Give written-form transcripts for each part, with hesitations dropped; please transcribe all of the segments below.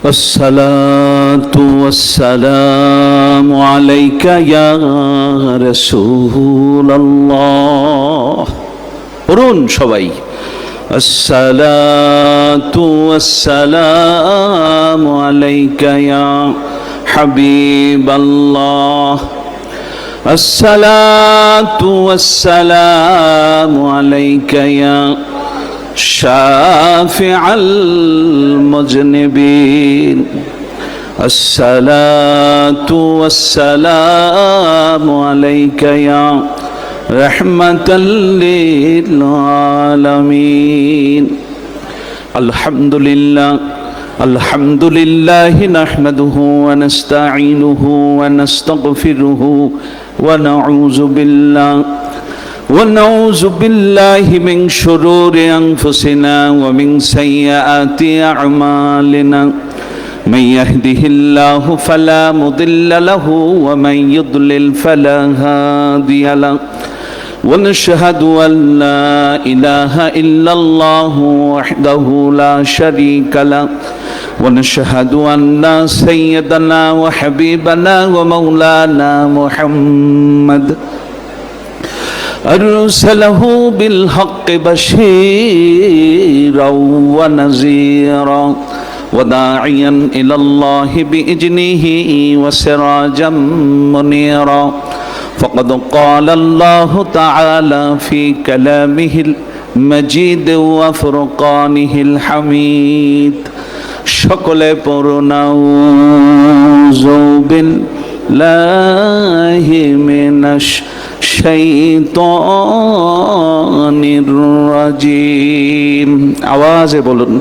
الصلاة والسلام عليك يا رسول الله পড়ুন সবাই الصلاة والسلام عليك يا حبيب الله الصلاة والسلام عليك يا شافع المذنبين الصلاة والسلام عليك يا رحمة للعالمين الحمد لله نحمده ونستعينه ونستغفره ونعوذ بالله من شرور أنفسنا ومن سيئات أعمالنا من يهده الله فلا مضل له ومن يضلل فلا هادي له ونشهد أن لا إله إلا الله وحده لا شريك له ونشهد أن سيدنا وحبيبنا ومولانا محمد أرسله بالحق بشيرا ونذيرا وداعيا إلى الله بإذنه وسراجا منيرا فقد قال الله تعالى في كلامه المجيد وفرقانه الحميد সকলে পড়ুন আউযু বিল্লাহি মিনাশ শাইতানির রাজিম আওয়াজে বলুন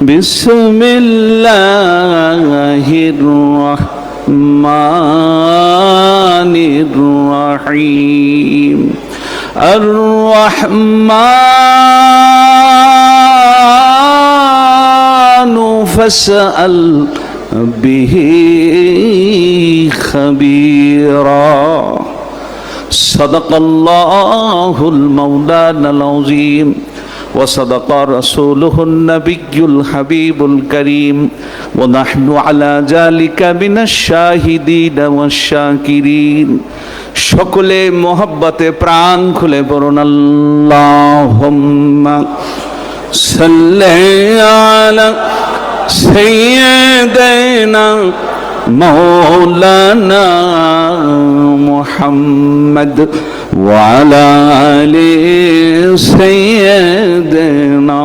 বিসমিল্লাহির রাহমানির রাহিম আর রাহমান ফাসআল বিহি খাবীরা صدق الله المولانا العظيم وصدق رسوله النبي الحبيب الكريم ونحن على ذلك من الشاهدين والشاكرين সকলে মোহাব্বতে প্রাণ খুলে পড়ুন আল্লাহুম্মা সাল্লি আলা সাইয়্যিদিনা مولانا محمد وعلى آل سيدنا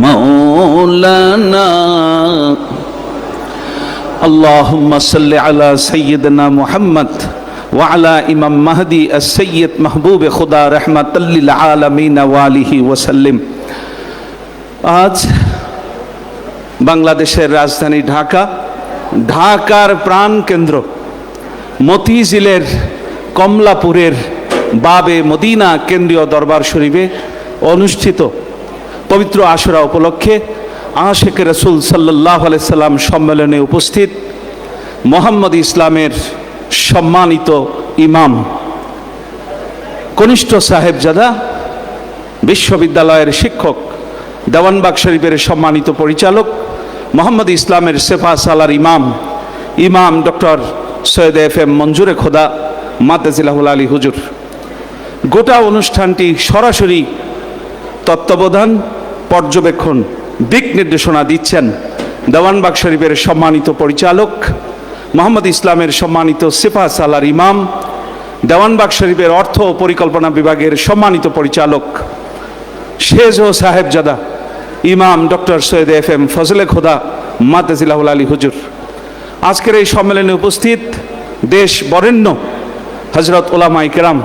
مولانا اللهم صل على سيدنا محمد وعلى إمام مهدي السيد محبوب خدا رحمة للعالمين وآله وسلم আজ বাংলাদেশের রাজধানী ঢাকার প্রাণ কেন্দ্র মতিঝিলের কমলাপুরের বাবে মদিনা কেন্দ্রীয় দরবার শরীফে অনুষ্ঠিত পবিত্র আশুরা উপলক্ষে আশিকে রাসূল সাল্লাল্লাহু আলাইহি সাল্লাম সম্মেলনে উপস্থিত মোহাম্মদ ইসলামের সম্মানিত ইমাম কনিষ্ঠ সাহেবজাদা বিশ্ববিদ্যালয়ের শিক্ষক দেওয়ানবাগ শরীফের সম্মানিত পরিচালক মোহাম্মদ ইসলামের সেফা সালার ইমাম ডক্টর সৈয়দ FM মঞ্জুরে খোদা মাদ্দাজিল্লাহুল আলী হুজুর গোটা অনুষ্ঠানটি সরাসরি তত্ত্বাবধান পর্যবেক্ষণ দিক নির্দেশনা দিচ্ছেন দেওয়ানবাগ শরীফের সম্মানিত পরিচালক মোহাম্মদ ইসলামের সম্মানিত সেফা সালার ইমাম দেওয়ানবাগ শরীফের অর্থ ও পরিকল্পনা বিভাগের সম্মানিত পরিচালক শেজ ও সাহেবজাদা ইমাম ডক্টর সৈয়দ FM ফজলে খোদা মাদ্দাজিল্লাহুল আলী হুজুর আজকের এই সম্মেলনে উপস্থিত দেশ বরেণ্য হযরত উলামায়ে কেরাম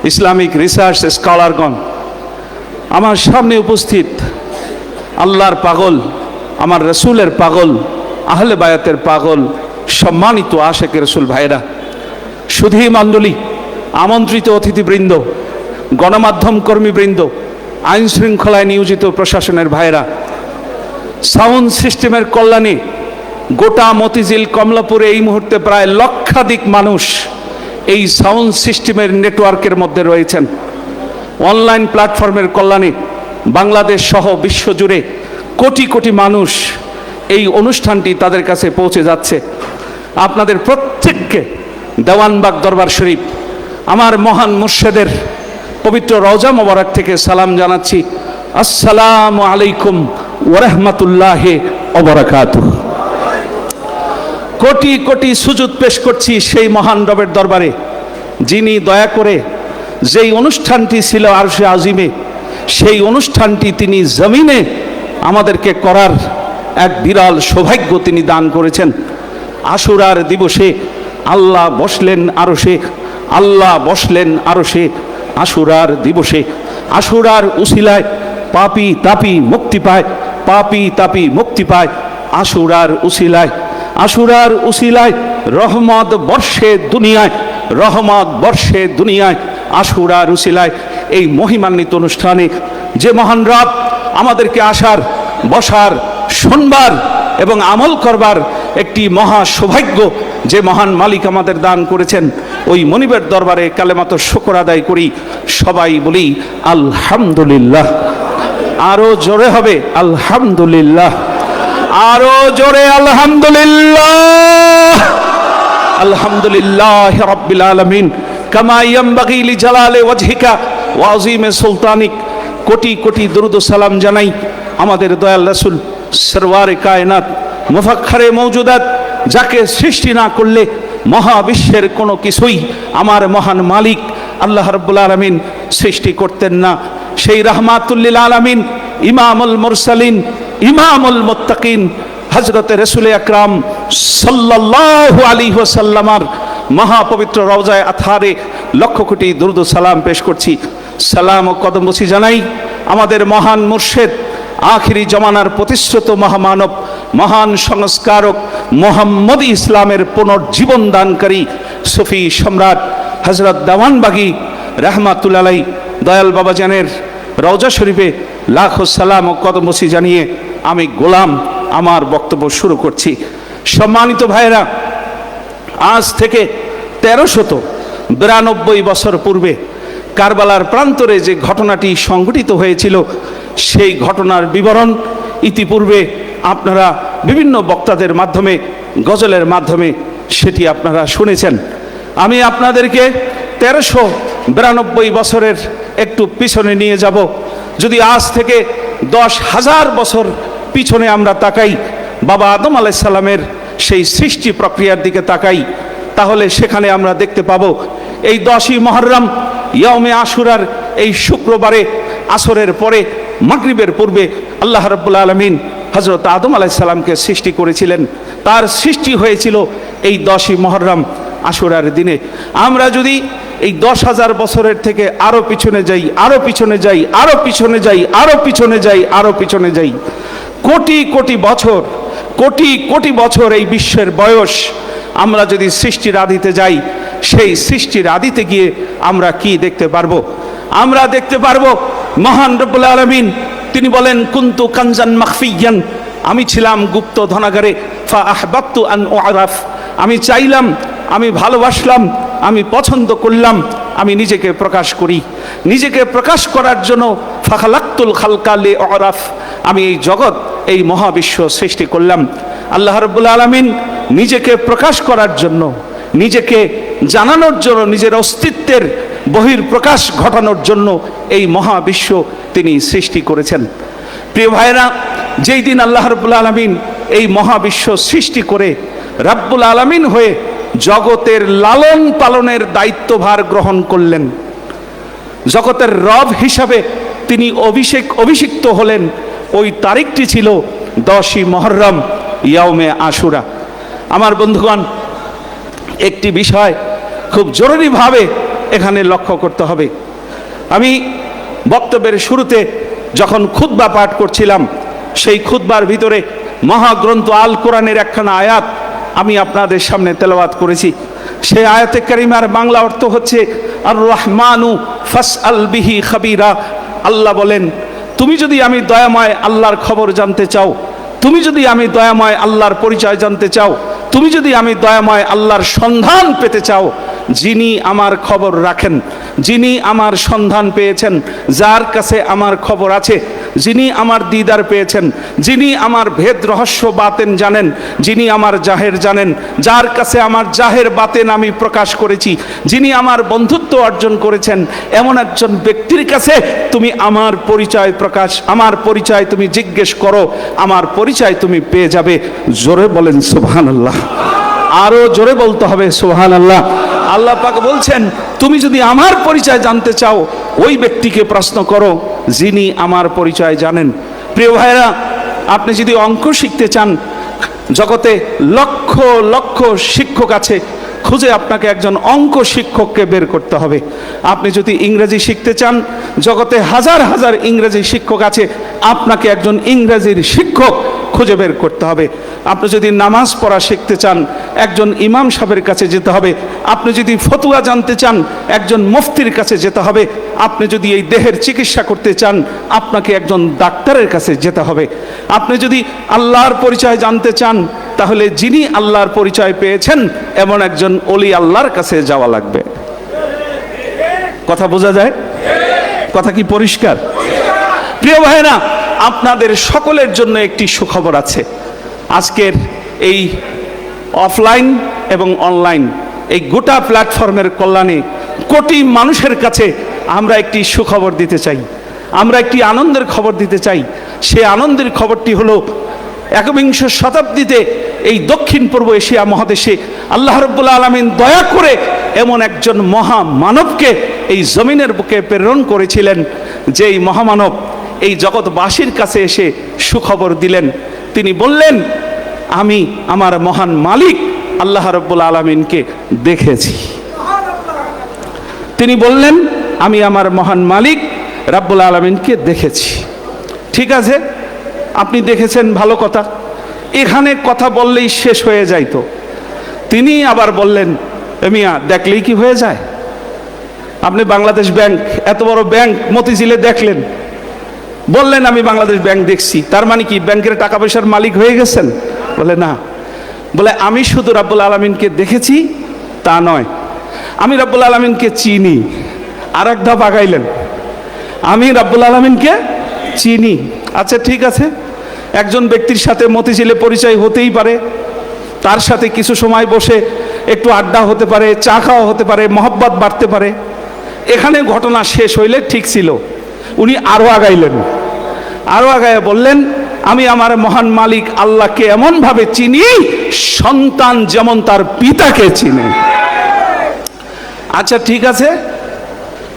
ইসলামিক রিসার্চ স্কলারগণ আমার সামনে উপস্থিত আল্লাহর পাগল আমার রসুলের পাগল আহলে বায়াতের পাগল সম্মানিত আশিকে রসুল ভাইরা সুধী মণ্ডলী আমন্ত্রিত অতিথিবৃন্দ গণমাধ্যম কর্মীবৃন্দ আইন শৃঙ্খলায় নিয়োজিত প্রশাসনের ভাইরা সাউন্ড সিস্টেমের কল্যাণে গোটা মতিঝিল কমলাপুরে এই মুহূর্তে প্রায় লক্ষাধিক মানুষ এই সাউন্ড সিস্টেমের নেটওয়ার্কের মধ্যে রয়েছেন। অনলাইন প্ল্যাটফর্মের কল্যাণে বাংলাদেশ সহ বিশ্বজুড়ে কোটি কোটি মানুষ এই অনুষ্ঠানটি তাদের কাছে পৌঁছে যাচ্ছে। আপনাদের প্রত্যেককে দেওয়ানবাগ দরবার শরীফ আমার মহান মুর্শেদের পবিত্র রওজা মোবারক থেকে সালাম জানাচ্ছি। আসসালামু আলাইকুম ওয়া রাহমাতুল্লাহি ওয়া বারাকাতুহু। কোটি কোটি সুজুদ পেশ করছি সেই মহান রবের দরবারে, যিনি দয়া করে যেই অনুষ্ঠানটি ছিল আরশে আজিমে, সেই অনুষ্ঠানটি তিনি জমিনে আমাদেরকে করার এক বিরাল সৌভাগ্য তিনি দান করেছেন। আশুরার দিবসে আল্লাহ বসলেন আরশে, আল্লাহ বসলেন আরশে আশুরার দিবসে। আশুরার উসিলায় পাপী তাপী মুক্তি পায়, পাপী তাপী মুক্তি পায় আশুরার উসিলায়। আশুরার উসিলায় রহমত বর্ষে দুনিয়ায়, রহমত বর্ষে দুনিয়ায় আশুরার উসিলায়। এই মহিমান্বিত অনুষ্ঠানে যে মহান রব আমাদেরকে আসার, বসার, শুনবার এবং আমল করবার একটি মহা সৌভাগ্য যে মহান মালিক আমাদের দান করেছেন, ওই মনিবের দরবারে কালেমাত শুকর আদায় করি। সবাই বলি আলহামদুলিল্লাহ। আরো জোরে হবে আলহামদুলিল্লাহ, আরো জোরে আলহামদুলিল্লাহ। আলহামদুলিল্লাহ রাব্বিল আলামিন কামা ইয়ানবাগি লিজালালি ওয়াজহিকা ওয়া আযীমি সুলতানিক। কোটি কোটি দরুদ ও সালাম জানাই আমাদের দয়াল রাসূল সরওয়ারে কায়নাত মুফাখখারে মওজুদাত, যাকে সৃষ্টি না করলে মহাবিশ্বের কোনো কিছুই আমার মহান মালিক আল্লাহ রাব্বুল আলামিন সৃষ্টি করতেন না। সেই রাহমাতুল লিল আলামিন, ইমামুল মুরসালিন, ইমামুল মুত্তাকিন হযরতে রাসূল আকরাম সাল্লাল্লাহু আলাইহি ওয়াসাল্লামার মহাপবিত্র রওজায়ে আতহারে লক্ষ কোটি দরুদ ও সালাম পেশ করছি। সালাম ও কদমবুসি জানাই আমাদের মহান মুর্শেদ, আখিরি জমানার প্রতিশ্রুত মহামানব, মহান সংস্কারক মুহাম্মদী ইসলামের পুনর্জীবন দানকারী সুফি সম্রাট হযরত দেওয়ানবাগী রাহমাতুল্লাহ আলাইহি দয়াল বাবাজানের রওজা শরীফে লাখো সালাম ও কদমবুসি জানিয়ে আমি গোলাম আমার বক্তব্য শুরু করছি। সম্মানিত ভাইয়েরা, আজ থেকে 1392 বছর পূর্বে কারবালার প্রান্তরে যে ঘটনাটি সংঘটিত হয়েছিল, সেই ঘটনার বিবরণ ইতিপূর্বে আপনারা বিভিন্ন বক্তাদের মাধ্যমে, গজলের মাধ্যমে সেটি আপনারা শুনেছেন। আমি আপনাদেরকে 1392 বছরের একটু পিছনে নিয়ে যাব। যদি আজ থেকে 10,000 বছর পিছনে আমরা তাকাই, বাবা আদম আলাইহিস সালামের সেই সৃষ্টি প্রক্রিয়ার দিকে তাকাই, তাহলে সেখানে আমরা দেখতে পাবো এই 10ই মুহররম ইয়াউমে আশুরার এই শুক্রবারে আসরের পরে মাগরিবের পূর্বে আল্লাহ রাব্বুল আলামিন হযরত আদম আলাইহিস সালামকে সৃষ্টি করেছিলেন। তার সৃষ্টি হয়েছিল এই 10ই মুহররম আশুরার দিনে। আমরা যদি এই 10,000 বছরের থেকে আরো পিছনে যাই, আরো পিছনে যাই, আরো পিছনে যাই, আরো পিছনে যাই, আরো পিছনে যাই, কোটি কোটি বছর, কোটি কোটি বছর এই বিশ্বের বয়স, আমরা যদি সৃষ্টির আদিতে যাই, সেই সৃষ্টির আদিতে গিয়ে আমরা কি দেখতে পারবো? আমরা দেখতে পারবো মহান রব্বুল আলামিন তিনি বলেন, কুনতু কানজান মাখফিয়ান, আমি ছিলাম গুপ্ত ধনাগারে, ফা আহবাবতু আন উআরাফ, আমি চাইলাম, আমি ভালোবাসলাম, আমি পছন্দ করলাম আমি নিজেকে প্রকাশ করি। নিজেকে প্রকাশ করার জন্য ফাখালাক্তুল খালকা লিউআরাফ, আমি এই জগৎ, এই মহাবিশ্ব সৃষ্টি করলাম। আল্লাহ রাব্বুল আলামিন নিজেকে প্রকাশ করার জন্য, নিজেকে জানানোর জন্য, নিজের অস্তিত্বের বহির্প্রকাশ ঘটানোর জন্য এই মহাবিশ্ব তিনি সৃষ্টি করেছেন। প্রিয় ভাইরা, যেই দিন আল্লাহ রাব্বুল আলামিন এই মহাবিশ্ব সৃষ্টি করে রাব্বুল আলামিন হয়ে জগতের লালন পালনের দায়িত্বভার গ্রহণ করলেন, জগতের রব হিসাবে তিনি অভিষিক্ত হলেন, ওই তারিখটি ছিল 10ই মুহররম ইয়াউমে আশুরা। আমার বন্ধুগণ, একটি বিষয় খুব জরুরিভাবে এখানে লক্ষ্য করতে হবে। আমি বক্তব্যের শুরুতে যখন খুতবা পাঠ করছিলাম, সেই খুতবার ভিতরে মহাগ্রন্থ আল কোরআনের একখানা আয়াত আমি আপনাদের সামনে তেলাওয়াত করেছি। সেই আয়াতে কারিমার বাংলা অর্থ হচ্ছে আর রহমানু ফাসআল বিহি খাবিরা। আল্লাহ বলেন, তুমি যদি আমি দয়াময় আল্লাহর খবর জানতে চাও, তুমি যদি আমি দয়াময় আল্লাহর পরিচয় জানতে চাও, তুমি যদি আমি দয়াময় আল্লাহর সন্ধান পেতে চাও, যিনি আমার খবর রাখেন, যিনি আমার সন্ধান পেয়েছেন, যার কাছে আমার খবর আছে, যিনি আমার দিদার পেয়েছেন, যিনি আমার ভেদ রহস্য বাতেন জানেন, যিনি আমার জাহের জানেন, যার কাছে আমার জাহের বাতেন আমি প্রকাশ করেছি, যিনি আমার বন্ধুত্ব অর্জন করেছেন, এমন একজন ব্যক্তির কাছে তুমি আমার পরিচয় তুমি জিজ্ঞেস করো, আমার পরিচয় তুমি পেয়ে যাবে। জোরে বলেন সুবহানাল্লাহ, আরো জোরে বলতে হবে সুবহানাল্লাহ। আল্লাহ পাক বলছেন, তুমি যদি আমার পরিচয় জানতে চাও ওই ব্যক্তিকে প্রশ্ন করো যিনি আমার পরিচয় জানেন। প্রিয় ভাইরা, আপনি যদি অঙ্ক শিখতে চান, জগতে লক্ষ লক্ষ শিক্ষক আছে, খুঁজে আপনাকে একজন অঙ্ক শিক্ষককে বের করতে হবে। আপনি যদি ইংরেজি শিখতে চান, জগতে হাজার হাজার ইংরেজি শিক্ষক আছে, আপনাকে একজন ইংরেজির শিক্ষক খুঁজে বের করতে হবে। আপনি যদি নামাজ পড়া শিখতে চান, একজন ইমাম সাহেবের কাছে যেতে হবে। আপনি যদি ফতুয়া জানতে চান, একজন মুফতির কাছে যেতে হবে। আপনি যদি এই দেহের চিকিৎসা করতে চান, আপনাকে একজন ডাক্তারের কাছে যেতে হবে। আপনি যদি আল্লাহর পরিচয় জানতে চান, তাহলে যিনি আল্লাহর পরিচয় পেয়েছেন এমন একজন ওলি আল্লাহর কাছে যাওয়া লাগবে। কথা বোঝা যায়? কথা কি পরিষ্কার? প্রিয় ভাইরা, আপনাদের সকলের জন্য একটি সুখবর আছে। আজকের এই অফলাইন এবং অনলাইন এই গোটা প্ল্যাটফর্মের কল্যাণে কোটি মানুষের কাছে আমরা একটি সুখবর দিতে চাই, আমরা একটি আনন্দের খবর দিতে চাই। সে আনন্দের খবরটি হলো, একবিংশ শতাব্দীতে এই দক্ষিণ পূর্ব এশিয়া মহাদেশে আল্লাহ রাব্বুল আলামিন দয়া করে এমন একজন মহামানবকে এই জমিনের বুকে প্রেরণ করেছিলেন, যেই মহামানব এই জগৎবাসীর কাছে এসে সুখবর দিলেন। তিনি বললেন, আমি আমার মহান মালিক আল্লাহ রাব্বুল আলামিনকে দেখেছি। তিনি বললেন, আমি আমার মহান মালিক রাব্বুল আলামিনকে দেখেছি। ঠিক আছে, আপনি দেখেছেন, ভালো কথা। এখানে কথা বললেই শেষ হয়ে যাইতো। তিনি আবার বললেন, মিয়া দেখলেই কি হয়ে যায়? আপনি বাংলাদেশ ব্যাংক, এত বড় ব্যাংক মতিঝিলে দেখলেন, বললেন আমি বাংলাদেশ ব্যাংক দেখছি, তার মানে কি ব্যাংকের টাকা পয়সার মালিক হয়ে গেছেন? বলে না। বলে আমি শুধু রাব্বুল আলামিনকে দেখেছি তা নয়, আমি রাব্বুল আলামিনকে চিনি। আর এক ধাপ আগাইলেন, আমি রাব্বুল আলামিনকে চিনি। আচ্ছা ঠিক আছে, একজন ব্যক্তির সাথে মতিঝিলে পরিচয় হতেই পারে, তার সাথে কিছু সময় বসে একটু আড্ডা হতে পারে, চা খাওয়া হতে পারে, মহব্বত বাড়তে পারে। এখানে ঘটনা শেষ হইলে ঠিক ছিল। উনি আরো আগাইলেন, আরো আগায় বললেন, আমি আমার মহান মালিক আল্লাহকে এমনভাবে চিনি সন্তান যেমন তার পিতাকে চিনে। আচ্ছা ঠিক আছে,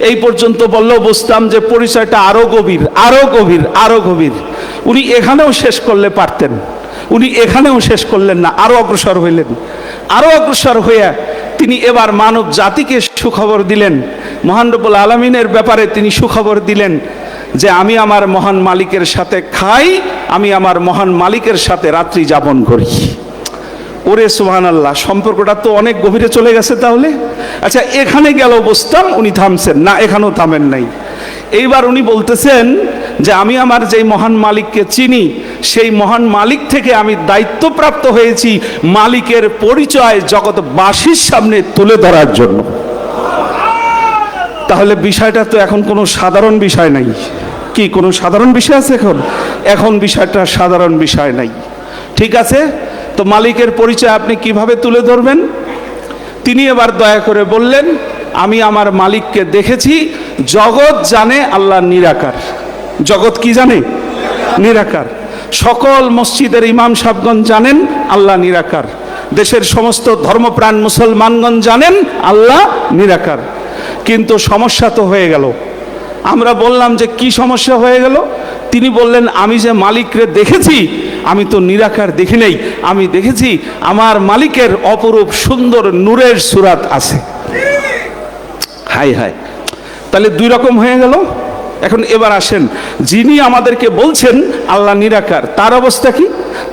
এই পর্যন্ত বললেও বুঝতাম যে পরিচয়টা আরো গভীর, আরো গভীর, আরো গভীর। উনি এখানেও শেষ করলে পারতেন, উনি এখানেও শেষ করলেন না, আরো অগ্রসর হইলেন। আরো অগ্রসর হইয়া তিনি এবার মানব জাতিকে সুখবর দিলেন, মহান রব্বুল আলামিনের ব্যাপারে তিনি সুখবর দিলেন যে আমি আমার মহান মালিকের সাথে খাই, আমি আমার মহান মালিকের সাথে রাত্রি যাপন করি। ওরে সুবহানাল্লাহ, সম্পর্কটা তো অনেক গভীরে চলে গেছে তাহলে। আচ্ছা এখানে গেল বুঝতাম, উনি থামছেন না, এখানেও থামেন নাই। এইবার উনি বলতেছেন যে আমি আমার যেই মহান মালিককে চিনি, সেই মহান মালিক থেকে আমি দায়িত্বপ্রাপ্ত হয়েছি মালিকের পরিচয় জগৎবাসীর সামনে তুলে ধরার জন্য। তাহলে বিষয়টা তো এখন কোনো সাধারণ বিষয় নাই। কি কোনো সাধারণ বিষয় আছে এখন? এখন বিষয়টা সাধারণ বিষয় নাই। ঠিক আছে, তো মালিকের পরিচয় আপনি কিভাবে তুলে ধরবেন? তিনি এবার দয়া করে বললেন, আমি আমার মালিককে দেখেছি। জগৎ জানে আল্লাহ নিরাকার। জগৎ কি জানে? নিরাকার। সকল মসজিদের ইমাম সাহেবগণ জানেন আল্লাহ নিরাকার। দেশের সমস্ত ধর্মপ্রাণ মুসলমানগণ জানেন আল্লাহ নিরাকার। কিন্তু সমস্যা তো হয়ে গেল। আমরা বললাম যে কি সমস্যা হয়ে গেল? তিনি বললেন, আমি যে মালিকরে দেখেছি, আমি তো নিরাকার দেখি নাই, আমি দেখেছি আমার মালিকের অপরূপ সুন্দর নূরের সুরাত আছে। হাই হাই, তাহলে দুই রকম হয়ে গেল। এখন এবার আসেন, যিনি আমাদেরকে বলছেন আল্লাহ নিরাকার, তার অবস্থা কি?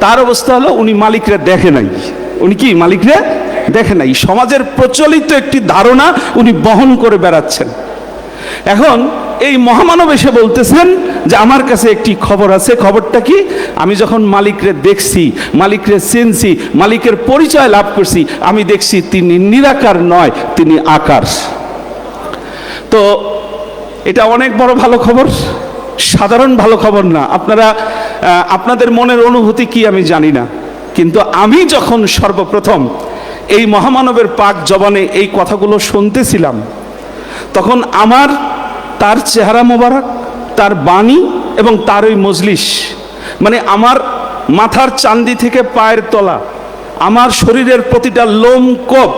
তার অবস্থা হলো উনি মালিকরে দেখে নাই। উনি কি মালিকরে দেখে নাই? সমাজের প্রচলিত একটি ধারণা উনি বহন করে বেড়াচ্ছেন। এখন এই মহামানব এসে বলতেছেন যে আমার কাছে একটি খবর আছে। খবরটা কি? আমি যখন মালিকরে দেখছি, মালিকরে চিনছি, মালিকের পরিচয় লাভ করছি, আমি দেখছি তিনি নিরাকার নয়, তিনি আকার। তো এটা অনেক বড় ভালো খবর। সাধারণ ভালো খবর না। আপনারা আপনাদের মনের অনুভূতি কি আমি জানি না, কিন্তু আমি যখন সর্বপ্রথম এই মহামানবের পাক জবানে এই কথাগুলো শুনতেছিলাম, তখন আমার তার চেহারা মোবারক, তার বাণী এবং তার ওই মজলিস, মানে আমার মাথার চান্দি থেকে পায়ের তলা, আমার শরীরের প্রতিটা লোম কোপ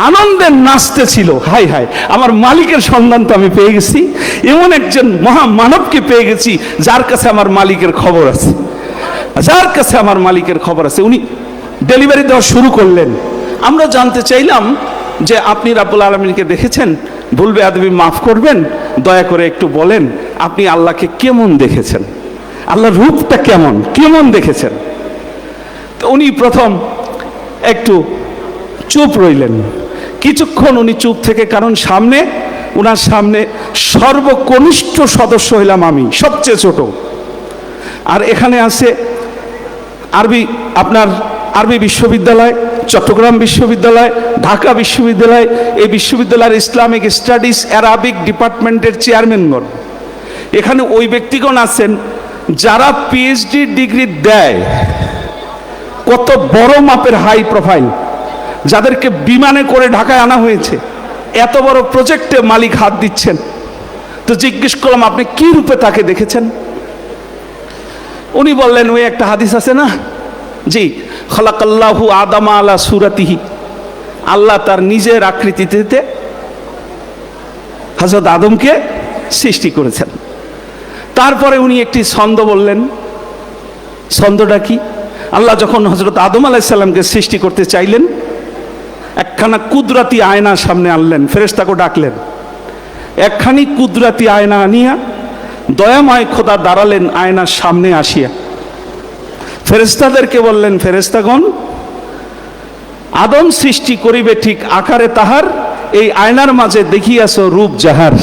আনন্দের নাচতেছিল। হাই হাই, আমার মালিকের সন্ধান তো আমি পেয়ে গেছি, এমন একজন মহামানবকে পেয়ে গেছি যার কাছে আমার মালিকের খবর আছে, যার কাছে আমার মালিকের খবর আছে। উনি ডেলিভারি দেওয়া শুরু করলেন। আমরা জানতে চাইলাম যে আপনি রাব্বুল আলামিনকে দেখেছেন, ভুল বেয়াদবি মাফ করবেন, দয়া করে একটু বলেন আপনি আল্লাহকে কেমন দেখেছেন, আল্লাহর রূপটা কেমন কেমন দেখেছেন। তো উনি প্রথম একটু চুপ রইলেন কিছুক্ষণ। উনি চুপ থেকে, কারণ সামনে উনার সামনে সর্বকনিষ্ঠ সদস্য হইলাম আমি, সবচেয়ে ছোট। আর এখানে আছে আরবি বিশ্ববিদ্যালয়, চট্টগ্রাম বিশ্ববিদ্যালয়, ঢাকা বিশ্ববিদ্যালয়, এই বিশ্ববিদ্যালয়ের ইসলামিক স্টাডিজ অ্যারাবিক ডিপার্টমেন্টের চেয়ারম্যানগণ। এখানে ওই ব্যক্তিগণ আছেন যারা পিএইচডি ডিগ্রি দেয়, কত বড় মাপের হাই প্রোফাইল, যাদেরকে বিমানে করে ঢাকায় আনা হয়েছে, এত বড় প্রজেক্টে মালিক হাত দিচ্ছেন। তো জিজ্ঞেস করলাম আপনি কি রূপে তাকে দেখেছেন? উনি বললেন ওই একটা হাদিস আছে না, জি, খলাকাল্লাহু আদামা আলা সুরাতিহি, আল্লাহ তার নিজের আকৃতিতে হযরত আদমকে সৃষ্টি করেছেন। তারপরে উনি একটি ছন্দ বললেন। ছন্দটা কি? আল্লাহ যখন হযরত আদম আলাইহিস সালামকে সৃষ্টি করতে চাইলেন, একখানা কুদরতি আয়না সামনে আনলেন, ফেরেশতাকে ডাকলেন, একখানি কুদরতি আয়না আনিয়া দয়াময় খোদা দাঁড়ালেন আয়নার সামনে আসিয়া। ফেরেশতাদেরকে বললেন, ফেরেশতাগণ, আদম সৃষ্টি করিবে ঠিক আকারে তাহার, এই আয়নার মাঝে দেখিয়াছ রূপ যাহার।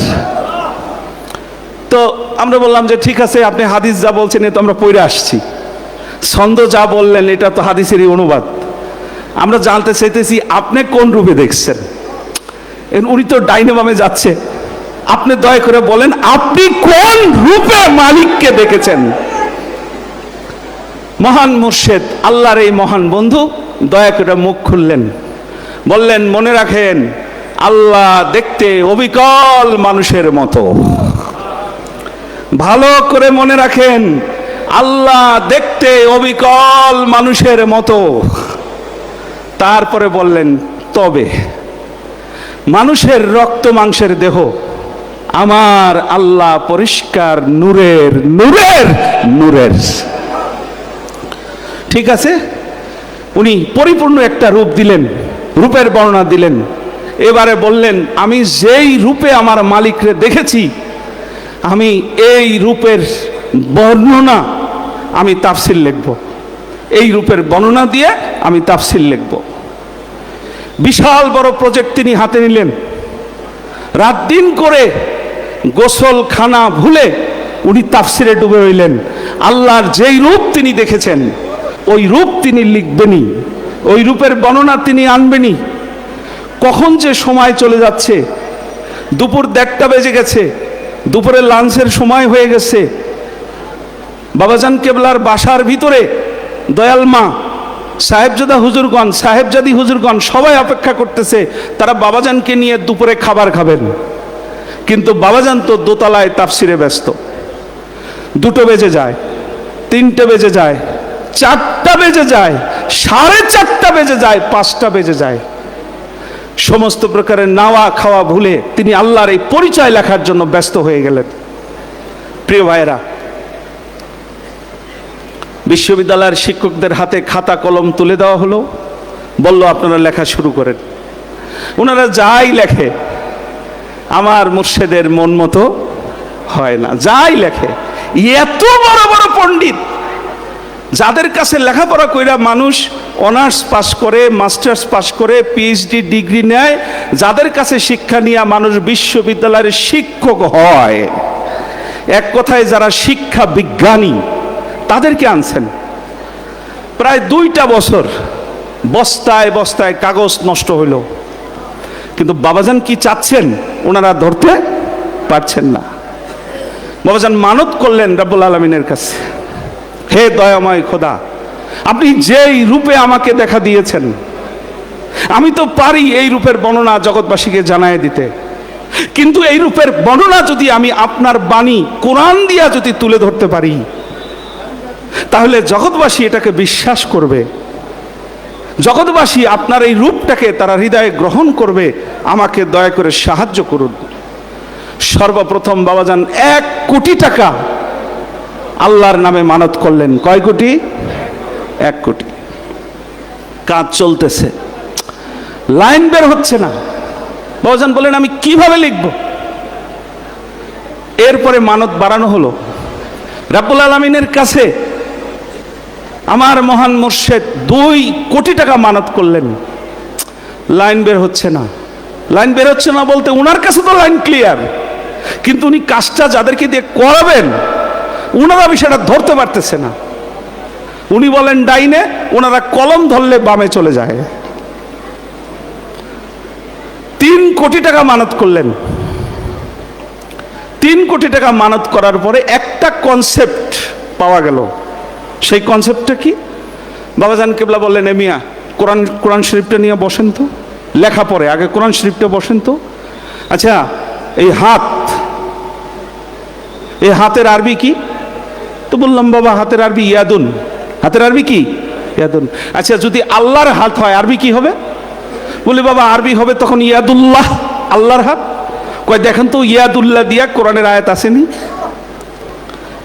তো আমরা বললাম যে ঠিক আছে, আপনি হাদিস যা বলছেন এ তো আমরা পড়ে আসছি, ছন্দ যা বললেন এটা তো হাদিসেরই অনুবাদ। আমরা জানতে চাইতেছি আপনি কোন রূপে দেখছেন। উনি তো ডাইনে বামে যাচ্ছে, আপনি দয়া করে বলেন আপনি কোন রূপে মালিককে দেখেছেন। মহান মুর্শেদ, আল্লাহর এই মহান বন্ধু দয়া করে মুখ খুললেন, বললেন মনে রাখেন আল্লাহ দেখতে অবিকল মানুষের মতো। ভালো করে মনে রাখেন, আল্লাহ দেখতে অবিকল মানুষের মতো। তারপরে বললেন তবে মানুষের রক্ত মাংসের দেহ, আমার আল্লাহ পরিষ্কার নূরের নূরের নূরের। ঠিক আছে, উনি পরিপূর্ণ একটা রূপ দিলেন, রূপের বর্ণনা দিলেন। এবারে বললেন আমি যেই রূপে আমার মালিকরে দেখেছি, আমি এই রূপের বর্ণনা আমি তাফসীর লিখব, এই রূপের বর্ণনা দিয়ে আমি তাফসীর লিখব। বিশাল বড় প্রজেক্ট তিনি হাতে নিলেন, রাত দিন করে গোসল খানা ভুলে উনি তাফসীরে ডুবে রইলেন। আল্লাহর যেই রূপ তিনি দেখেছেন ওই রূপ তিনি লিখবেনই, ওই রূপের বর্ণনা তিনি আনবেনই। কখন যে সময় চলে যাচ্ছে, দুপুর 1:30 বেজে গেছে, দুপুরের লাঞ্চের সময় হয়ে গেছে। বাবাজান কেবলার বাসার ভিতরে দয়াল মা, সাহেবজাদা হুজুরগণ, সাহেবজাদি হুজুরগণ সবাই অপেক্ষা করতেছে, তারা বাবাজানকে নিয়ে দুপুরে খাবার খাবেন। কিন্তু বাবাজান তো দোতলায় তাফসিরে ব্যস্ত। 2টো বেজে যায়, 3টে বেজে যায়, 4টা বেজে যায়, 4:30 বেজে যায়, 5টা বেজে যায়। সমস্ত প্রকারের নাওয়া খাওয়া ভুলে তিনি আল্লাহর এই পরিচয় লেখার জন্য ব্যস্ত হয়ে গেলেন। প্রিয় ভাইয়েরা, বিশ্ববিদ্যালয়ের শিক্ষকদের হাতে খাতা কলম তুলে দেওয়া হলো, বলল আপনারা লেখা শুরু করেন। ওনারা যাই লেখে আমার মুর্শেদের মন মতো হয় না, যাই লেখে। এত বড় বড় পণ্ডিত যাদের কাছে লেখাপড়া কইরা মানুষ অনার্স পাস করে, মাস্টার্স পাস করে, পিএইচডি ডিগ্রি নেয়, যাদের কাছে শিক্ষা নিয়ে মানুষ বিশ্ববিদ্যালয়ের শিক্ষক হয়, এক কথায় যারা শিক্ষা বিজ্ঞানী, তাদেরকে আনছেন। প্রায় 2টা বছর বস্তায় বস্তায় কাগজ নষ্ট হইল, কিন্তু বাবাজান কি চাচ্ছেন ওনারা ধরতে পারছেন না। বাবাজান মানত করলেন রব্বুল আলামিনের কাছে, হে দয়াময় খোদা, আপনি যেই রূপে আমাকে দেখা দিয়েছেন, আমি তো পারি এই রূপের বর্ণনা জগৎবাসীকে জানায় দিতে, কিন্তু এই রূপের বর্ণনা যদি আমি আপনার বাণী কোরআন দিয়া যদি তুলে ধরতে পারি, তাহলে জগৎবাসী এটাকে বিশ্বাস করবে, জগৎবাসী আপনার এই রূপটাকে তারা হৃদয়ে গ্রহণ করবে। আমাকে দয়া করে সাহায্য করুন। সর্বপ্রথম বাবাজান 1 কোটি টাকা আল্লাহর নামে মানত করলেন। কয় কোটি? 1 কোটি। কাজ চলতেছে, লাইন বের হচ্ছে না। বাবাজান বলেন আমি কিভাবে লিখব? এরপরে মানত বাড়ানো হলো। রব্বুল আলামিনের কাছে আমার মহান মুর্শিদ 2 কোটি টাকা মানত করলেন, লাইন বের হচ্ছে না। লাইন বের হচ্ছে না বলতে উনার কাছে তো লাইন ক্লিয়ার, কিন্তু উনি কাজটা যাদেরকে দিয়ে করাবেন উনারা বিষয়টা ধরতে পারতেছে না। উনি বলেন ডাইনে, ওনারা কলম ধরলে বামে চলে যায়। 3 কোটি টাকা মানত করলেন। 3 কোটি টাকা মানত করার পরে একটা কনসেপ্ট পাওয়া গেল। সেই কনসেপ্টটা কি? বাবাজান কেবলা বললেন, এ মিয়া কোরআন শরীফটা নিয়ে বসেন তো, লেখা পরে আগে কোরআন শরীফটা বসেন তো। আচ্ছা, এই হাতের আরবি কি? তো বললাম বাবা হাতের আরবি ইয়াদুন। হাতের আরবি কি? ইয়াদুন। আচ্ছা, যদি আল্লাহর হাত হয় আরবি কি হবে? বলি বাবা আরবি হবে তখন ইয়াদুল্লাহ, আল্লাহর হাত। কয় দেখেন তো ইয়াদুল্লাহ দিয়া কোরআনের আয়াত আসেনি।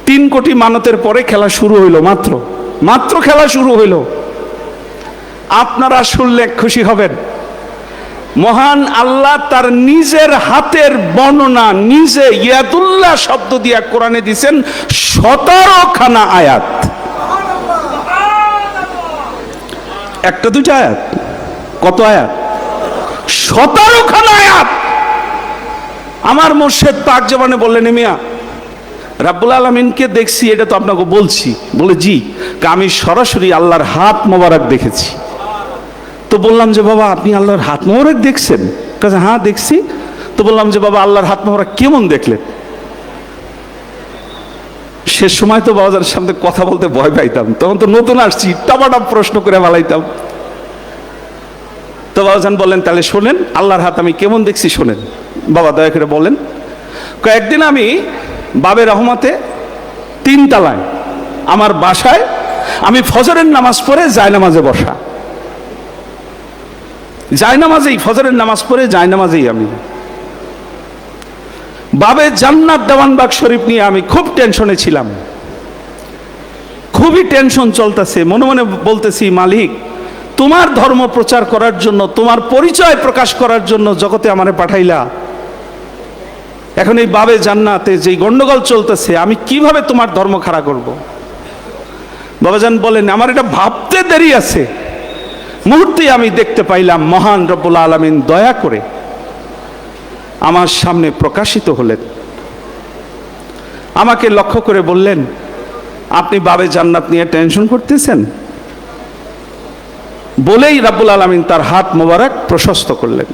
3 কোটি মানতের পরে খেলা শুরু হইল, মাত্র খেলা শুরু হইল। আপনারা শুনলে খুশি হবেন, মহান আল্লাহ তার নিজের হাতের বর্ণনা নিজে ইয়াদুল্লাহ শব্দ দিয়া কোরআনে দিয়েছেন 17খানা আয়াত। একটা দুইটা আয়াত, কত আয়াত? 17খানা আয়াত। আমার মুর্শিদ পাক জবানে বললেন, মিয়া রাব্বুল আলামিনকে দেখছি, এটা তো আপনাকে বলছি। বলে জি, আমি সরাসরি আল্লাহর হাত মোবারক দেখেছি। তো বললাম যে বাবা আপনি আল্লাহর হাত মোবারক দেখছেন? কাছে হ্যাঁ দেখছি। তো বললাম যে বাবা আল্লাহর হাত মোবারক কেমন দেখলেন? সে সময় তো বাবাজার সামনে কথা বলতে ভয় পাইতাম, তখন তো নতুন আসছি, টাপাটাপ প্রশ্ন করে ভালাইতাম। তো বাবাজান বললেন তাহলে শোনেন আল্লাহর হাত আমি কেমন দেখছি শোনেন। বাবা দয়া করে বলেন। কয়েকদিন আমি বাবে রহমতে 3 তলায় আমার বাসায় আমি ফজরের নামাজ পড়ে জায়নামাজে বসা, জায়নামাজেই ফজরের নামাজ পড়ে জায়নামাজেই আমি বাবে জান্নাত দেওয়ানবাগ শরীফ নিয়ে আমি খুব টেনশনে ছিলাম, খুবই টেনশন চলতেছে। মনে মনে বলতেছি, মালিক তোমার ধর্ম প্রচার করার জন্য, তোমার পরিচয় প্রকাশ করার জন্য জগতে আমারে পাঠাইলা, এখন এই বাবে জান্নাতে যেই গন্ডগোল চলতেছে আমি কিভাবে তোমার ধর্ম খাড়া করব? বাবাজান বলেন আমার এটা ভাবতে দেরি আছে। মুহূর্তে আমি দেখতে পাইলাম মহান রব্বুল আলামিন দয়া করে আমার সামনে প্রকাশিত হলেন। আমাকে লক্ষ্য করে বললেন, আপনি বাবে জান্নাত নিয়ে টেনশন করতেছেন? বলেই রব্বুল আলামিন তার হাত মোবারক প্রশস্ত করলেন।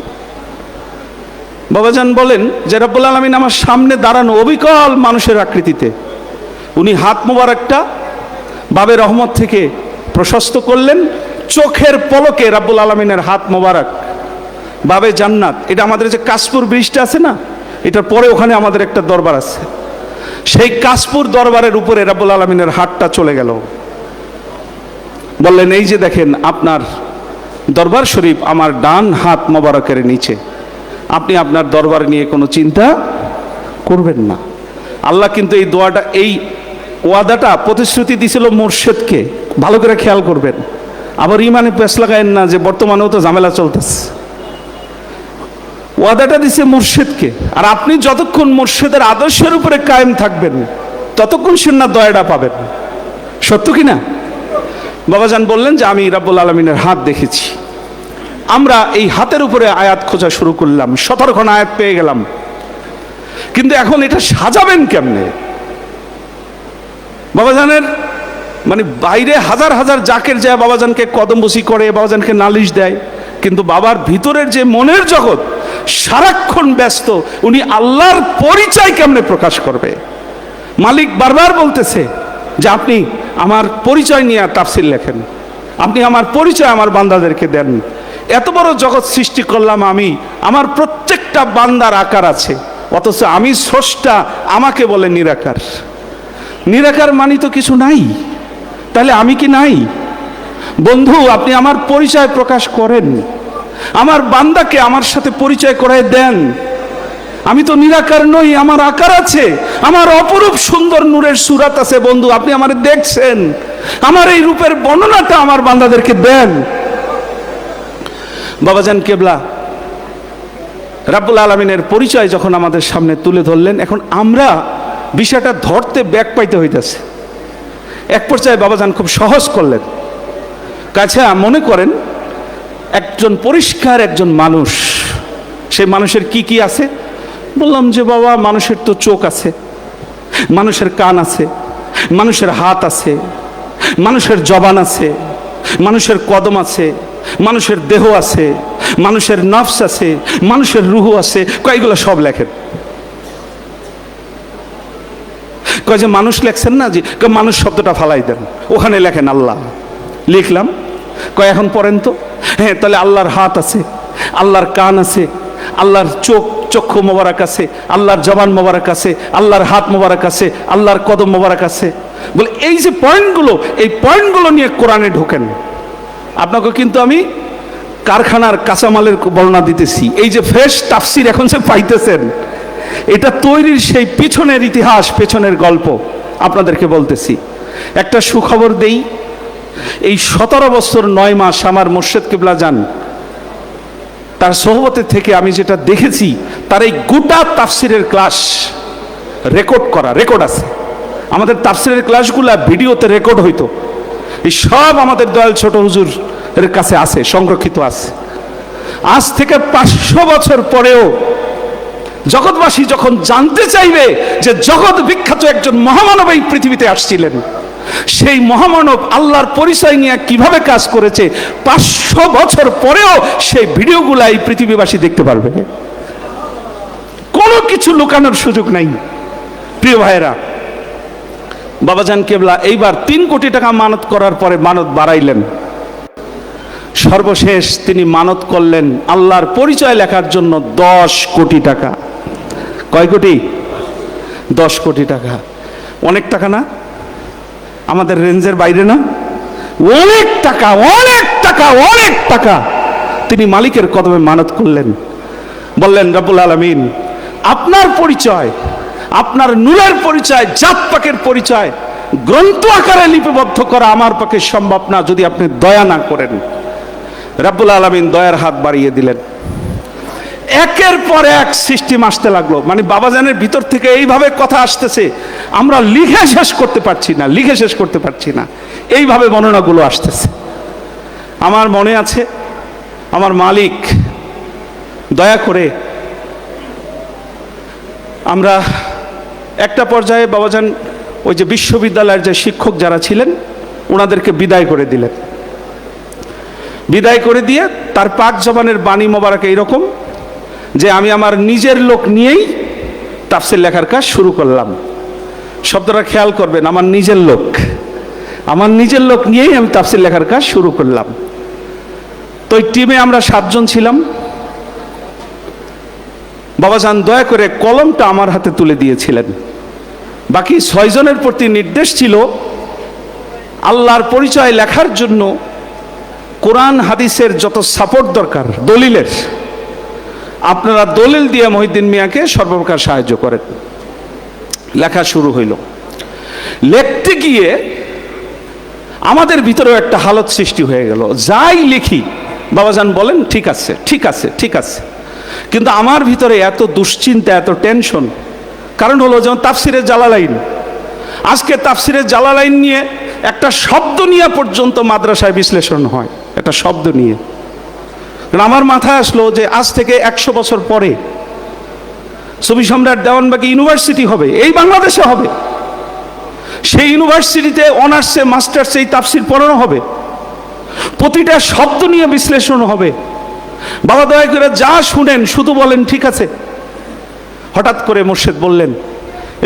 বাবাজান বলেন যে রব্বুল আলামিন আমার সামনে দাঁড়ানো অবিকল মানুষের আকৃতিতে, উনি হাত মোবারকটা বাবে রহমত থেকে প্রশস্ত করলেন। চোখের পলকে রব্বুল আলামিনের হাত মোবারক বাবে জান্নাত, এটা আমাদের যে কাশপুর ব্রিজটা আছে না, এটার পরে ওখানে আমাদের একটা দরবার আছে, সেই কাশপুর দরবারের উপরে রব্বুল আলামিনের হাতটা চলে গেল। বললেন এই যে দেখেন আপনার দরবার শরীফ আমার ডান হাত মোবারকের নিচে, আপনি আপনার দরবার নিয়ে কোনো চিন্তা করবেন না। আল্লাহ কিন্তু এই দোয়াটা, এই ওয়াদাটা প্রতিশ্রুতি দিয়েছিল মুর্শিদকে, ভালো করে খেয়াল করবেন। আবার ইমানে পেশ লাগায়েন না যে বর্তমানেও তো ঝামেলা চলতেছে। ওয়াদাটা দিছে মুর্শিদকে, আর আপনি যতক্ষণ মুর্শিদের আদর্শের উপরে কায়েম থাকবেন ততক্ষণ সুন্নাত দয়াটা পাবেন। সত্য কি না? বাবাজান বললেন যে আমি রব্বুল আলামিনের হাত দেখেছি। আমরা এই হাতের উপরে আয়াত খোঁজা শুরু করলাম, 17খানা আয়াত পেয়ে গেলাম, কিন্তু এখন এটা সাজাবেন কেমনে? বাবাজানের মানে বাইরে হাজার হাজার জাকের যায় বাবাজানকে কদমবসি করে, বাবাজানকে নালিশ দেয়, কিন্তু বাবার ভিতরের যে মনের জগৎ সারাক্ষণ ব্যস্ত, উনি আল্লাহর পরিচয় কেমনে প্রকাশ করবে? মালিক বারবার বলতেছে যে আপনি আমার পরিচয় নিয়ে তাফসীর লেখেন, আপনি আমার পরিচয় আমার বান্দাদেরকে দেন। এত বড় জগৎ সৃষ্টি করলাম আমি, আমার প্রত্যেকটা বান্দার আকার আছে, অথচ আমি স্রষ্টা, আমাকে বলে নিরাকার। নিরাকার মানি তো কিছু নাই, তাহলে আমি কি নাই? বন্ধু, আপনি আমার পরিচয় প্রকাশ করেন, আমার বান্দাকে আমার সাথে পরিচয় করায় দেন। আমি তো নিরাকার নই, আমার আকার আছে, আমার অপরূপ সুন্দর নূরের সূরাত আছে। বন্ধু, আপনি আমার দেখছেন, আমার এই রূপের বর্ণনাটা আমার বান্দাদেরকে দেন। বাবাজান কেবলা রাব্বুল আলামিনের পরিচয় যখন আমাদের সামনে তুলে ধরলেন, এখন আমরা বিষয়টা ধরতে ব্যাক পাইতে হইতেছে। এক পর্যায়ে বাবাজান খুব সহজ করলেন। কাছে মনে করেন একজন পরিষ্কার একজন মানুষ, সেই মানুষের কি কি আছে? বললাম যে বাবা, মানুষের তো চোখ আছে, মানুষের কান আছে, মানুষের হাত আছে, মানুষের জবান আছে, মানুষের কদম আছে, মানুষের দেহ আছে, মানুষের নফস আছে, মানুষের রুহ আছে। কয়গুলো সব লেখেন। কয় যে মানুষ লেখছেন না, যে মানুষ শব্দটা ফালাই দেন, ওখানে লেখেন আল্লাহ। লিখলাম। কয় এখন পড়েন তো। হ্যাঁ, তাহলে আল্লাহর হাত আছে, আল্লাহর কান আছে, আল্লাহর চক্ষু মোবারক আছে, আল্লাহর জবান মোবারক আছে, আল্লাহর হাত মোবারক আছে, আল্লাহর কদম মোবারক আছে। বলে এই যে পয়েন্টগুলো, এই পয়েন্টগুলো নিয়ে কোরআনে ঢোকেন। আপনাকে কিন্তু আমি কারখানার কাঁচামালের বর্ণনা দিতেছি। এই যে ফ্রেশ তাফসির এখন যে পাইতেছেন, এটা তৈরির সেই পিছনের ইতিহাস, পেছনের গল্প আপনাদেরকে বলতেছি। একটা সুখবর দেই, এই 17 বছর 9 মাস আমার মুর্শেদ কিবলা যান তার সোহবতে থেকে আমি যেটা দেখেছি, তার এই গোটা তাফসিরের ক্লাস রেকর্ড করা, রেকর্ড আছে। আমাদের তাফসিরের ক্লাসগুলা ভিডিওতে রেকর্ড হইতো, এই সব আমাদের দয়াল ছোট হুজুর এর কাছে আছে, সংরক্ষিত আছে। আজ থেকে 500 বছর পরেও জগৎবাসী যখন জানতে চাইবে যে জগৎ বিখ্যাত একজন মহামানব এই পৃথিবীতে আসছিলেন, সেই মহামানব আল্লাহর পরিচয় নিয়ে কিভাবে কাজ করেছে, 500 বছর পরেও সেই ভিডিওগুলা এই পৃথিবীবাসী দেখতে পারবে। কোনো কিছু লুকানোর সুযোগ নাই। প্রিয় ভাইয়েরা, বাবাজান কেবলা এইবার 3 কোটি টাকা মানত করার পরে মানত বাড়াইলেন। সর্বশেষ তিনি মানত করলেন আল্লাহর পরিচয় লেখার জন্য 10 কোটি টাকা। কয় কোটি? 10 কোটি টাকা। অনেক টাকা না? আমাদের রেঞ্জের বাইরে না? অনেক টাকা, অনেক টাকা, অনেক টাকা। তিনি মালিকের কদমে মানত করলেন, বললেন রব্বুল আলামিন, আপনার পরিচয়, আপনার নূরের পরিচয়, জাত পাকের পরিচয় গ্রন্থ আকারে লিপিবদ্ধ করা আমার পক্ষে সম্ভব না যদি আপনি দয়া না করেন। রব্বুল আলামিন দয়ার হাত বাড়িয়ে দিলেন। একের পর এক সিস্টেম আসতে লাগলো। মানে বাবাজানের ভিতর থেকে এইভাবে কথা আসতেছে, আমরা লিখে শেষ করতে পারছি না, লিখে শেষ করতে পারছি না। এইভাবে বর্ণনাগুলো আসতেছে। আমার মনে আছে আমার মালিক দয়া করে, আমরা একটা পর্যায়ে বাবাজান ওই যে বিশ্ববিদ্যালয়ের যে শিক্ষক যারা ছিলেন ওনাদেরকে বিদায় করে দিলেন। বিদায় করে দিয়ে তার পাক জবানের বাণী মোবারক এইরকম যে আমি আমার নিজের লোক নিয়েই তাফসীর লেখার কাজ শুরু করলাম। শব্দটা খেয়াল করবেন, আমার নিজের লোক, আমার নিজের লোক নিয়েই আমি তাফসীর লেখার কাজ শুরু করলাম। তো ওই টিমে আমরা 7 জন ছিলাম। বাবাজান দয়া করে কলমটা আমার হাতে তুলে দিয়েছিলেন। বাকি 6 জনের প্রতি নির্দেশ ছিল আল্লাহর পরিচয় লেখার জন্য কোরআন হাদিসের যত সাপোর্ট দরকার দলিলের, আপনারা দলিল দিয়ে মহিউদ্দিন মিয়াকে সর্বপ্রকার সাহায্য করেন। লেখা শুরু হইল। লিখতে গিয়ে আমাদের ভিতরেও একটা হালত সৃষ্টি হয়ে গেল। যাই লিখি বাবাজান বলেন ঠিক আছে, ঠিক আছে, ঠিক আছে। কিন্তু আমার ভিতরে এত দুশ্চিন্তা, এত টেনশন। কারণ হলো যেমন তাফসিরে জালালাইন, আজকে তাফসিরে জালালাইন নিয়ে একটা শব্দ নিয়ে পর্যন্ত মাদ্রাসায় বিশ্লেষণ হয়, একটা শব্দ নিয়ে। আমার মাথায় আসলো যে আজ থেকে 100 বছর পরে সুফি সম্রাট দেওয়ানবাগী ইউনিভার্সিটি হবে, এই বাংলাদেশে হবে। সেই ইউনিভার্সিটিতে অনার্সে মাস্টার্সে এই তাফসির পড়ানো হবে, প্রতিটা শব্দ নিয়ে বিশ্লেষণ হবে। বাবা দয়া করে যা শুনেন শুধু বলেন ঠিক আছে। হঠাৎ করে মুর্শেদ বললেন,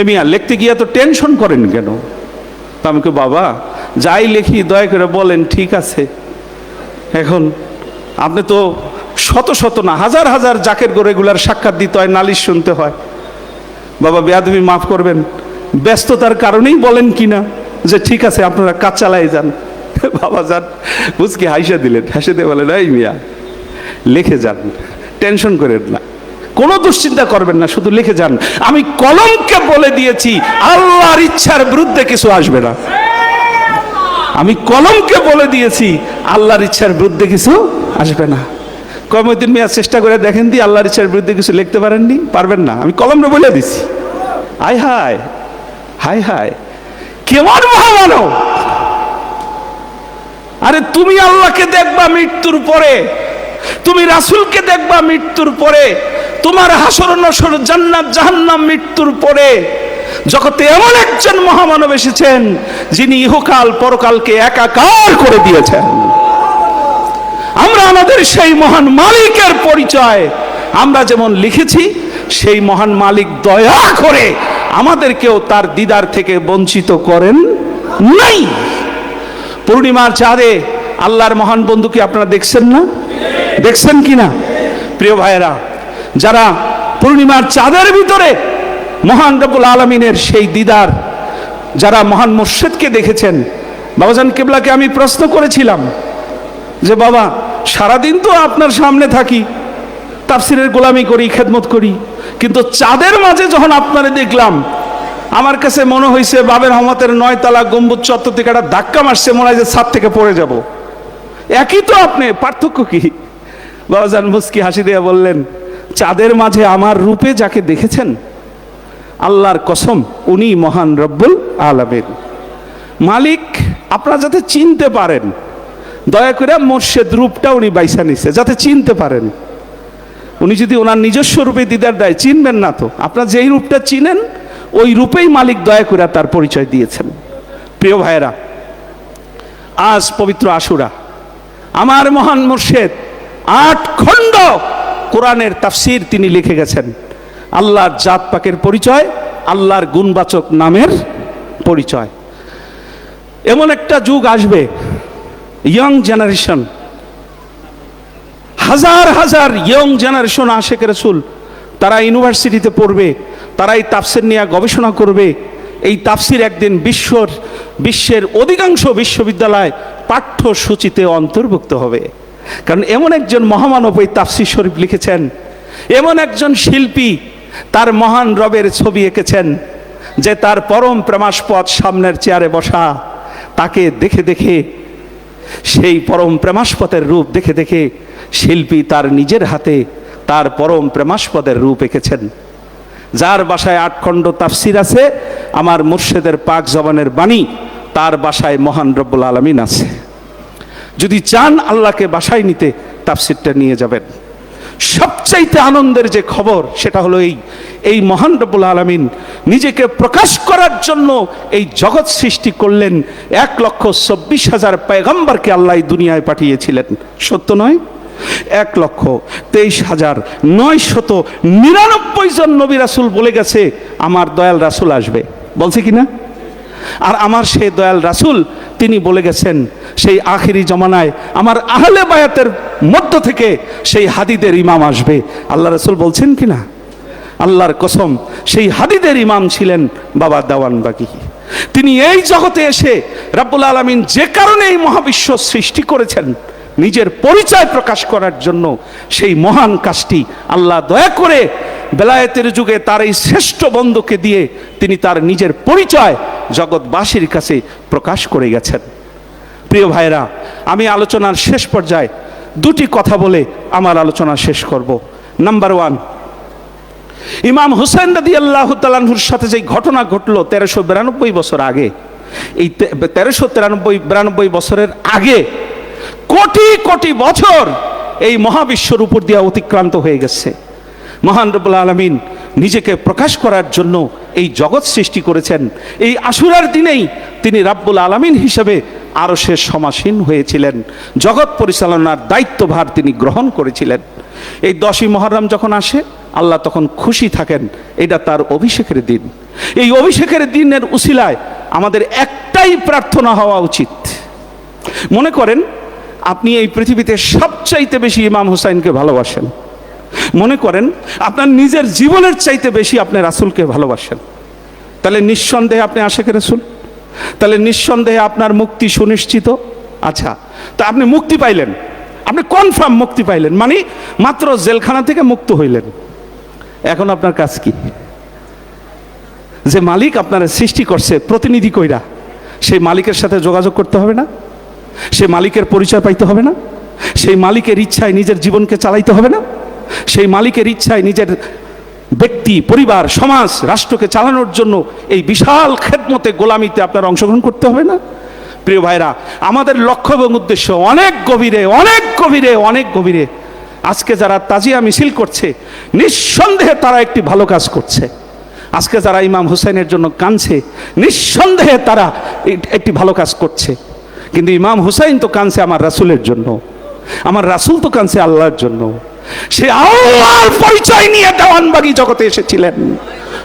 মিয়া লিখতে গিয়ে তো টেনশন করেন কেন? তা আমি কই, বাবা যাই লিখি দয়া করে বলেন ঠিক আছে। এখন আপনি তো শত শত না হাজার হাজার জাকের গো রেগুলার সাক্ষাৎ দিতে হয়, নালিশ শুনতে হয়। বাবা বেয়াদবি মাফ করবেন, ব্যস্ততার কারণেই বলেন কিনা যে ঠিক আছে আপনারা কাজ চালাই যান। বাবা যান বুঝকি হাসে দিলেন, হাসে দিয়ে বলেন, এই মিয়া লিখে যান, টেনশন করেন না, কোনো দুশ্চিন্তা করবেন না, শুধু লিখে যান। আমি কলমকে বলে দিয়েছি আল্লাহর ইচ্ছার বিরুদ্ধে কিছু আসবে না। আমি কলমকে বলে দিয়েছি আল্লাহর ইচ্ছার বিরুদ্ধে কিছু আসবে না। কয়েকদিন মিয়া চেষ্টা করে দেখেন দি, আল্লাহর ইচ্ছার বিরুদ্ধে কিছু লিখতে পারেননি, পারবেন না। আমি কলমে বলে দিছি। হাই হাই হাই হাই, কেমন মহামানব! আরে তুমি আল্লাহকে দেখবা মৃত্যুর পরে, তুমি রাসূলকে দেখবা মৃত্যুর পরে, তোমার হাসর নসর জান্নাত জাহান্নাম মৃত্যুর পরে। জগতে এমন একজন মহামানব এসেছেন যিনি ইহকাল পরকালকে একাকার করে দিয়েছেন। আমরা আমাদের সেই মহান মালিকের পরিচয় আমরা যেমন লিখেছি, সেই মহান মালিক দয়া করে আমাদেরকেও তার দিদার থেকে বঞ্চিত করেন নাই। পূর্ণিমার চাঁদে আল্লাহর মহান বন্ধুকে আপনারা দেখছেন না? দেখছেন কিনা প্রিয় ভাইয়েরা? যারা পূর্ণিমার চাঁদের ভিতরে মহান রব্বুল আলামিনের সেই দিদার, যারা মহান মুর্শিদকে দেখেছেন, বাবাজান কেবলাকে আমি প্রশ্ন করেছিলাম যে বাবা সারাদিন তো আপনার সামনে থাকি, তাফসিরের গোলামি করি, খেদমত করি, কিন্তু চাঁদের মাঝে যখন আপনারে দেখলাম আমার কাছে মনে হয়েছে বাবের রহমতের 9 তলা গম্বুজ চত্বর থেকে একটা ধাক্কা মারছে, মনে হয় যে ছাদ থেকে পড়ে যাব। একই তো আপনি, পার্থক্য কি? বাবাজান মুস্কি হাসি দিয়ে বললেন, চাঁদের মাঝে আমার রূপে যাকে দেখেছেন, আল্লাহর কসম উনি মহান রব্বুল আলামিন মালিক। আপনারা যাতে চিনতে পারেন, দয়া করে মুর্শিদ রূপটা উনি বাইসা নিছে যাতে চিনতে পারেন। উনি যদি ওনার নিজস্ব রূপে দিদার দেয়, চিনবেন না তো। আপনারা যেই রূপটা চিনেন ওই রূপেই মালিক দয়া করে তার পরিচয় দিয়েছেন। প্রিয় ভাইয়েরা, আজ পবিত্র আশুরা, আমার মহান মুর্শিদ 8 খণ্ড কোরআনের তাফসির তিনি লিখে গেছেন। আল্লাহর জাত পাকের পরিচয়, আল্লাহর গুণবাচক নামের পরিচয়। এমন একটা যুগ আসবে, ইয়ং জেনারেশন, হাজার হাজার ইয়ং জেনারেশন আশেক রাসূল, তারা ইউনিভার্সিটিতে পড়বে, তারা এই তাফসির নিয়ে গবেষণা করবে। এই তাফসির একদিন বিশ্বের অধিকাংশ বিশ্ববিদ্যালয় পাঠ্যসূচিতে অন্তর্ভুক্ত হবে। কারণ এমন একজন মহামানব এই তাফসির শরীফ লিখেছেন, এমন একজন শিল্পী তার মহান রবের ছবি এঁকেছেন যে তার পরম প্রেমাস্পদ সামনের চেয়ারে বসা, তাকে দেখে দেখে, সেই পরম প্রেমাস্পদের রূপ দেখে দেখে শিল্পী তার নিজের হাতে তার পরম প্রেমাস্পদের রূপ এঁকেছেন। যার বাসায় 8 খণ্ড তাফসির আছে, আমার মুর্শিদের পাক জবানের বাণী, তার বাসায় মহান রব্বুল আলামিন আছে। যদি চান আল্লাহকে বাসায় নিতে, তাফসিরটা নিয়ে যাবেন। সবচাইতে আনন্দের যে খবর সেটা হলো এই মহান রব্বুল আলামিন নিজেকে প্রকাশ করার জন্য এই জগৎ সৃষ্টি করলেন। 1,24,000 পয়গম্বরকে আল্লাহ দুনিয়ায় পাঠিয়েছিলেন, সত্য নয়? 1,23,999 জন নবী রাসূল বলে গেছে আমার দয়াল রাসূল আসবে, বলছে কিনা? আর আমার সেই দয়াল রাসূল তিনি বলে গেছেন সেই আখিরি জমানায় আমার আহলে বায়াতের মধ্য থেকে সেই হাদিদের ইমাম আসবে। আল্লাহ রাসূল বলছেন কিনা? আল্লাহর কসম, সেই হাদিদের ইমাম ছিলেন বাবা দেওয়ানবাগী। তিনি এই জগতে এসে রব্বুল আলামিন যে কারণে এই মহাবিশ্ব সৃষ্টি করেছেন, নিজের পরিচয় প্রকাশ করার জন্য, সেই মহান কাজটি আল্লাহ দয়া করে বেলায়েতের যুগে তার এই শ্রেষ্ঠ বন্ধুকে দিয়ে তিনি তার নিজের পরিচয় জগৎবাসীর কাছে প্রকাশ করে গেছেন। প্রিয় ভাইরা, আমি আলোচনার শেষ পর্যায়ে 2টি কথা বলে আমার আলোচনা শেষ করব। নাম্বার 1, ইমাম হুসাইন রাদিয়াল্লাহু তাআলা আনহুর সাথে যে ঘটনা ঘটলো 1392 বছর আগে, এই 1392 বছরের আগে কোটি কোটি বছর এই মহাবিশ্বর উপর দিয়ে অতিক্রান্ত হয়ে গেছে। মহান রব্বুল আলামিন নিজেকে প্রকাশ করার জন্য এই জগৎ সৃষ্টি করেছেন। এই আশুরার দিনেই তিনি রাব্বুল আলামিন হিসেবে আরশের সমাসীন হয়েছিলেন, জগৎ পরিচালনার দায়িত্বভার তিনি গ্রহণ করেছিলেন। এই 10ই মুহররম যখন আসে, আল্লাহ তখন খুশি থাকেন, এটা তার অভিষেকের দিন। এই অভিষেকের দিনের উসিলায় আমাদের একটাই প্রার্থনা হওয়া উচিত। মনে করেন আপনি এই পৃথিবীতে সবচাইতে বেশি ইমাম হুসাইনকে ভালোবাসেন, মনে করেন আপনার নিজের জীবনের চাইতে বেশি আপনি রাসূলকে ভালোবাসেন, তাহলে নিঃসন্দেহে আপনি আশিকে রাসূল, তাহলে নিঃসন্দেহে আপনার মুক্তি সুনিশ্চিত। আচ্ছা, তা আপনি মুক্তি পাইলেন, আপনি কনফার্ম মুক্তি পাইলেন, মানে মাত্র জেলখানা থেকে মুক্ত হইলেন। এখন আপনার কাজ কি? যে মালিক আপনার সৃষ্টি করছে প্রতিনিধি কইরা, সেই মালিকের সাথে যোগাযোগ করতে হবে না? সেই মালিকের পরিচয় পাইতে হবে না? সেই মালিকের ইচ্ছায় নিজের জীবনকে চালাইতে হবে না? সেই মালিকের ইচ্ছায় নিজের ব্যক্তি, পরিবার, সমাজ, রাষ্ট্রকে চালানোর জন্য এই বিশাল খেদমতে, গোলামিতে আপনার অংশগ্রহণ করতে হবে না? প্রিয় ভাইরা, আমাদের লক্ষ্য এবং উদ্দেশ্য অনেক গভীরে, অনেক গভীরে, অনেক গভীরে। আজকে যারা তাজিয়া মিছিল করছে, নিঃসন্দেহে তারা একটি ভালো কাজ করছে। আজকে যারা ইমাম হুসাইনের জন্য কাঁদছে, নিঃসন্দেহে তারা একটি ভালো কাজ করছে। কিন্তু ইমাম হুসাইন তো কাঁদছে আমার রাসূলের জন্য, আমার রাসূল তো কাঁদছে আল্লাহর জন্য। সে আল্লাহর পরিচয় নিয়ে দেওয়ানবাগী জগতে এসেছিলেন।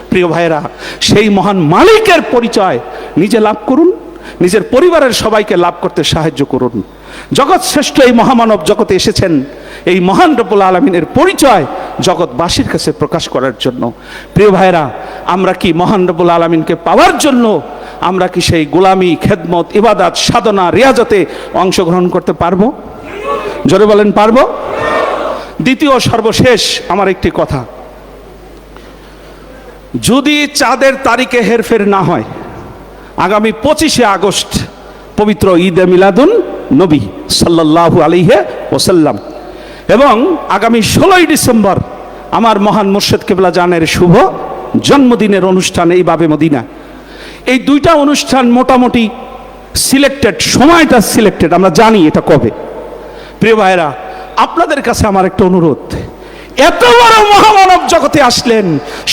প্রিয় ভাইরা, সেই মহান মালিকের পরিচয় নিজে লাভ করুন, নিজের পরিবারের সবাইকে লাভ করতে সাহায্য করুন। জগৎ শ্রেষ্ঠ এই মহামানব জগতে এসেছেন এই মহান রব্বুল আলামিনের পরিচয় জগৎবাসীর কাছে প্রকাশ করার জন্য। প্রিয় ভাইরা, আমরা কি মহান রব্বুল আলামিনকে পাওয়ার জন্য আমরা কি সেই গোলামি, খেদমত, ইবাদত, সাধনা, রিয়াজতে অংশগ্রহণ করতে পারবো? জোরে বলেন, পারবো? দ্বিতীয় সর্বশেষ আমার একটি কথা, যদি চাঁদের তারিখে হেরফের না হয়, আগামী 25শে আগস্ট পবিত্র ঈদে মিলাদুন নবী সাল্লাল্লাহু আলাইহি ওয়াসাল্লাম এবং আগামী 16ই ডিসেম্বর আমার মহান মুর্শিদ কিবলা জানের শুভ জন্মদিনের অনুষ্ঠান এই বাবে মদিনা। এই দুইটা অনুষ্ঠান মোটামুটি সিলেক্টেড, সময়টা সিলেক্টেড, আমরা জানি এটা কবে। প্রিয় ভাইরা, আপনাদের কাছে আমার একটা অনুরোধ, এত বড় মহামানব জগতে আসলেন,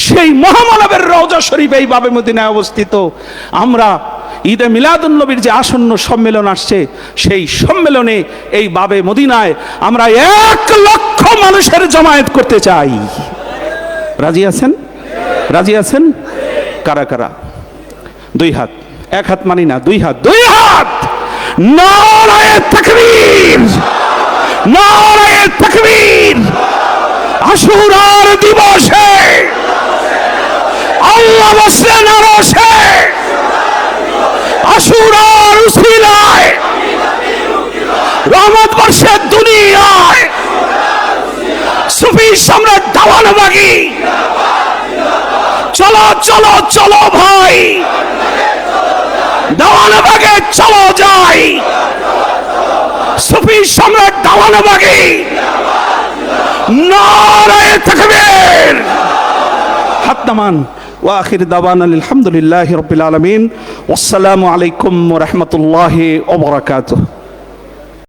সেই মহামানবের রওজা শরীফ এই বাবে মদিনায় অবস্থিত। আমরা ঈদে মিলাদুন নবীর যে আসন্ন সম্মেলন আসছে, সেই সম্মেলনে এই বাবে মদিনায় আমরা 1 লক্ষ মানুষের জমায়েত করতে চাই। রাজি আছেন? রাজি আছেন? কারা কারা? 2 হাত, 1 হাত মানি না, 2 হাত, 2 হাত। নারায়ে তাকবীর, নারায়ে তাকবীর। আশুরার দিবসে আল্লাহ বসলেন আরশে, আশুরার উসিলায় রহমত বর্ষে দুনিয়ায়। সুফি সম্রাট দেওয়ানবাগী, চলো চলো চলো ভাই, দেওয়ানবাগে চলো যাই। সুফি সম্রাট দেওয়ানবাগী, নারায়ে তাকবীর। হাত নামান। ওয়া আখির দাওয়ানা আলহামদুলিল্লাহি রাব্বিল আলামিন। ওয়াসসালামু আলাইকুম ওয়া রাহমাতুল্লাহি ওয়া বারাকাতুহু।